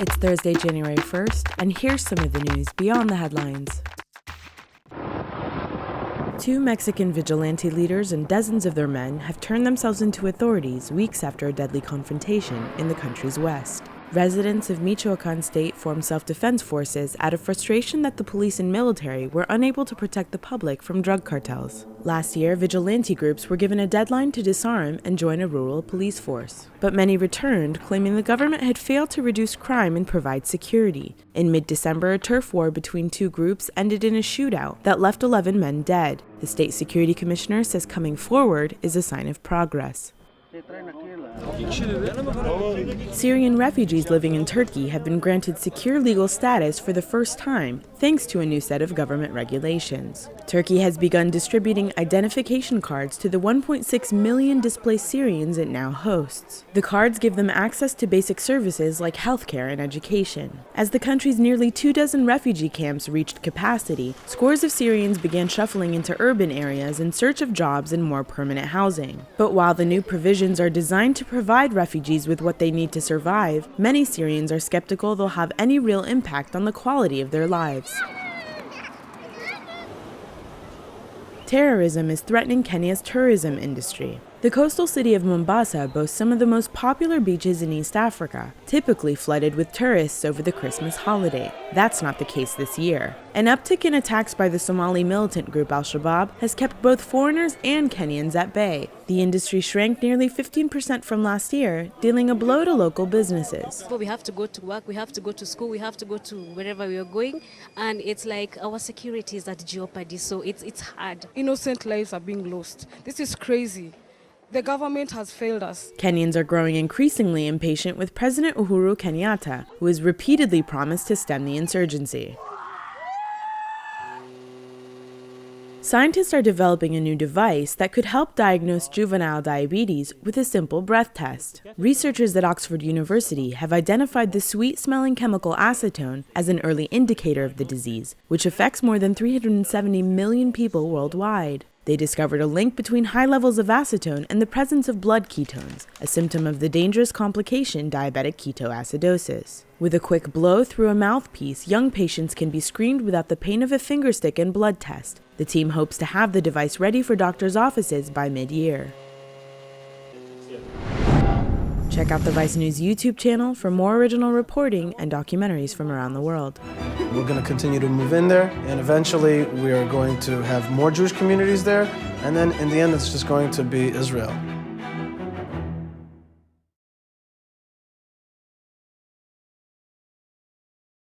It's Thursday, January 1st, and here's some of the news beyond the headlines. 2 Mexican vigilante leaders and dozens of their men have turned themselves into authorities weeks after a deadly confrontation in the country's west. Residents of Michoacan State formed self-defense forces out of frustration that the police and military were unable to protect the public from drug cartels. Last year, vigilante groups were given a deadline to disarm and join a rural police force. But many returned, claiming the government had failed to reduce crime and provide security. In mid-December, a turf war between 2 groups ended in a shootout that left 11 men dead. The state security commissioner says coming forward is a sign of progress. Syrian refugees living in Turkey have been granted secure legal status for the first time, thanks to a new set of government regulations. Turkey has begun distributing identification cards to the 1.6 million displaced Syrians it now hosts. The cards give them access to basic services like healthcare and education. As the country's nearly 24 refugee camps reached capacity, scores of Syrians began shuffling into urban areas in search of jobs and more permanent housing. But while the new provisions are designed to provide refugees with what they need to survive, many Syrians are skeptical they'll have any real impact on the quality of their lives. Terrorism is threatening Kenya's tourism industry. The coastal city of Mombasa boasts some of the most popular beaches in East Africa, typically flooded with tourists over the Christmas holiday. That's not the case this year. An uptick in attacks by the Somali militant group Al-Shabaab has kept both foreigners and Kenyans at bay. The industry shrank nearly 15% from last year, dealing a blow to local businesses. We have to go to work, we have to go to school, we have to go to wherever we are going, and it's like our security is at jeopardy, so it's hard. Innocent lives are being lost. This is crazy. The government has failed us. Kenyans are growing increasingly impatient with President Uhuru Kenyatta, who has repeatedly promised to stem the insurgency. Scientists are developing a new device that could help diagnose juvenile diabetes with a simple breath test. Researchers at Oxford University have identified the sweet-smelling chemical acetone as an early indicator of the disease, which affects more than 370 million people worldwide. They discovered a link between high levels of acetone and the presence of blood ketones, a symptom of the dangerous complication diabetic ketoacidosis. With a quick blow through a mouthpiece, young patients can be screened without the pain of a fingerstick and blood test. The team hopes to have the device ready for doctors' offices by mid-year. Check out the VICE News YouTube channel for more original reporting and documentaries from around the world. We're going to continue to move in there, and eventually we are going to have more Jewish communities there, and then in the end it's just going to be Israel.